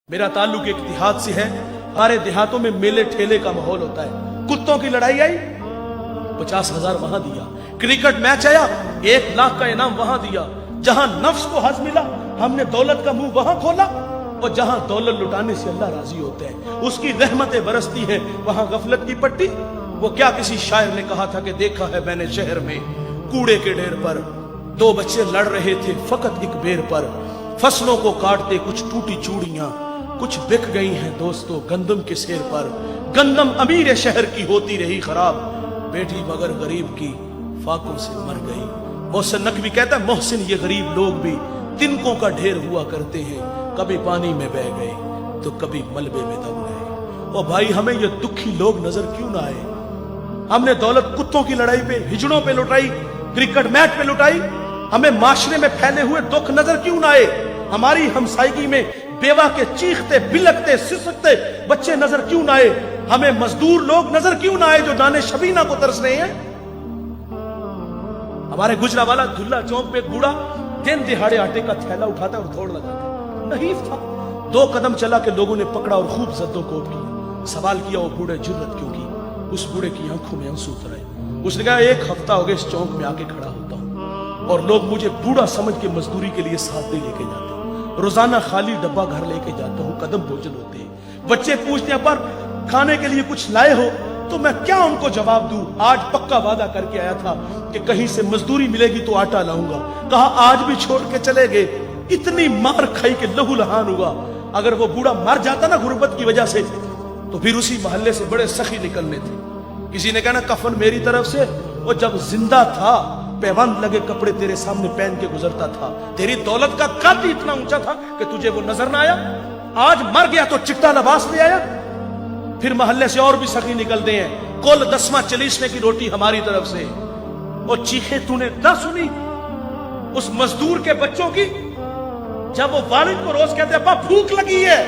मेरा ताल्लुक एक देहात से है। हमारे देहातों में मेले ठेले का माहौल होता है। कुत्तों की लड़ाई आई 50,000 वहां दिया, क्रिकेट मैच आया 1 लाख का इनाम वहां दिया। जहां नफ्स को हज मिला हमने दौलत का मुंह वहां खोला, और जहां दौलत लुटाने से अल्लाह राजी होते हैं, उसकी रहमतें बरसती हैं, वहां गफलत की पट्टी। वो क्या किसी शायर ने कहा था कि देखा है मैंने शहर में कूड़े के ढेर पर 2 बच्चे लड़ रहे थे फकत एक बेर पर। फसलों को काटते कुछ टूटी चूड़ियां, कुछ बिक गई हैं दोस्तों गंदम के सेर पर। गंदम अमीर शहर की होती रही खराब, बेटी मगर गरीब की फाकों से मर गई। मोहसिन नकवी कहता है मोहसिन ये गरीब लोग भी तिनकों का ढेर हुआ करते हैं, कभी पानी में बह गए तो कभी मलबे में दब गए। और भाई हमें ये दुखी लोग नजर क्यों ना आए? हमने दौलत कुत्तों की लड़ाई पे, हिजड़ों पे लुटाई, क्रिकेट मैच पे लुटाई। हमें माशरे में फैले हुए दुख नजर क्यों ना आए? हमारी हमसायगी में बेवा के चीखते बिलकते सिसकते बच्चे नजर क्यों ना आए? हमें मजदूर लोग नजर क्यों ना आए जो दाने शबीना को तरस रहे हैं? हमारे गुजरावाला दुल्ला चौक पे बूढ़ा दिन दिहाड़े आटे का थैला उठाता और दौड़ लगाता, नहीफ था। 2 कदम चला के लोगों ने पकड़ा और खूब जद्दोकोब की। सवाल किया वो बूढ़े जुर्रत क्यों की? उस बूढ़े की आंखों में आंसू उतर आए। उसने कहा 1 हफ्ता हो गया इस चौक में आके खड़ा होता हूं और लोग मुझे बूढ़ा समझ के मजदूरी के लिए साथ दे लेके जाते हैं। रोजाना खाली डब्बा घर लेके जाता हूँ, कदम भोजन होते हैं। बच्चे पूछते हैं पर खाने के लिए कुछ लाए हो? तो मैं क्या उनको जवाब दूं? आज पक्का वादा करके आया था कि कहीं से मजदूरी मिलेगी तो आटा लाऊंगा। कहा आज भी छोड़ के चले गए। इतनी मार खाई के लहू लहान हुआ। अगर वो बूढ़ा मर जाता ना गुर्बत की वजह से, तो फिर उसी मोहल्ले से बड़े सखी निकलने थे। किसी ने कहना कफन मेरी तरफ से, और जब जिंदा था पैबंद लगे कपड़े तेरे सामने पहन के गुजरता था। तेरी दौलत का कद इतना ऊंचा था कि तुझे वो नजर ना आया। आज मर गया तो चिट्टा लिबास ले आया। फिर मोहल्ले से और भी सखी निकलते हैं, कुल 10वां चलीसने की रोटी हमारी तरफ से। और चीखे तूने ना सुनी उस मजदूर के बच्चों की, जब वो वालिद को रोज कहते अब्बा भूख लगी है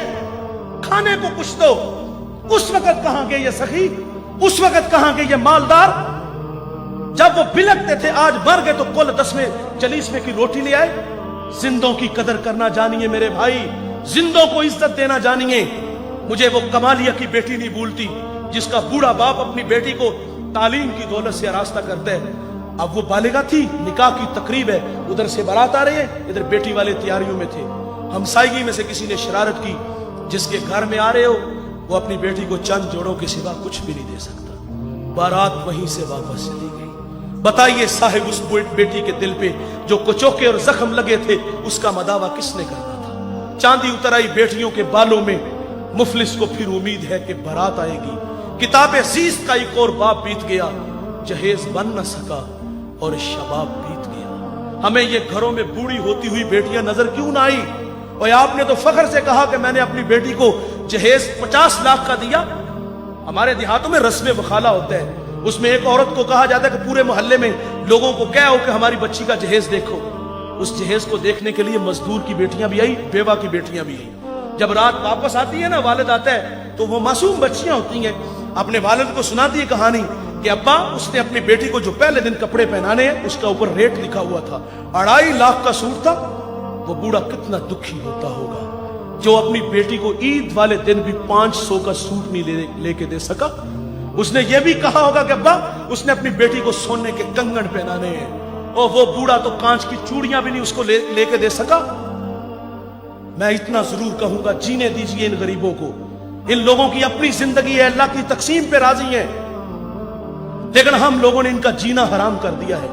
खाने को कुछ दो। उस वक्त कहां गए ये सखी? उस वक्त कहां गए ये मालदार? जब वो बिलकते थे आज मर गए तो कुल 10वें चलीसवें की रोटी ले आए। जिंदों की कदर करना जानिए मेरे भाई, जिंदों को इज्जत देना जानिए। मुझे वो कमालिया की बेटी नहीं भूलती जिसका बूढ़ा बाप अपनी बेटी को तालीम की दौलत से आरास्ता करते हैं। अब वो बालिगा थी, निकाह की तकरीब है, उधर से बारात आ रही है, इधर बेटी वाले तैयारियों में थे। हमसायगी में से किसी ने शरारत की, जिसके घर में आ रहे हो वो अपनी बेटी को चंद जोड़ों के सिवा कुछ भी नहीं दे सकता। बारात वहीं से वापस चली गई। बताइए साहिब उस बेटी के दिल पे जो कुचोके और जख्म लगे थे उसका मदावा किसने करना था? चांदी उतर आई बेटियों के बालों में। मुफलिस को फिर उम्मीद है कि बारात आएगी। किताबे अजीज का एक और बाप बीत गया, जहेज बन न सका और शबाब बीत गया। हमें ये घरों में बूढ़ी होती हुई बेटियां नजर क्यों ना आई? और आपने तो फख्र से कहा कि मैंने अपनी बेटी को जहेज 50 लाख का दिया। हमारे देहातों में रस्म वखाला होता है, उसमें एक औरत को कहा जाता है कि पूरे मोहल्ले में लोगों को क्या हो कि हमारी बच्ची का जहेज देखो। उस जहेज को देखने के लिए मजदूर की बेटियां भी आई, बेवा की बेटियां भी आई। जब रात वापस आती है ना, वालिद आता है तो वो मासूम बच्चियां होती हैं, अपने वालिद को सुनाती है कहानी कि अब्बा उसने अपनी बेटी को जो पहले दिन कपड़े पहनाने हैं उसका ऊपर रेट लिखा हुआ था, 2.5 लाख का सूट था। वो बूढ़ा कितना दुखी होता होगा जो अपनी बेटी को ईद वाले दिन भी 500 का सूट नहीं लेके दे सका। उसने ये भी कहा होगा कि अब्बा उसने अपनी बेटी को सोने के कंगन पहनाने हैं, और वो बूढ़ा तो कांच की चूड़ियां भी नहीं उसको लेके दे सका। मैं इतना जरूर कहूंगा, जीने दीजिए इन गरीबों को। इन लोगों की अपनी जिंदगी है, अल्लाह की तकसीम पे राजी है, लेकिन हम लोगों ने इनका जीना हराम कर दिया है।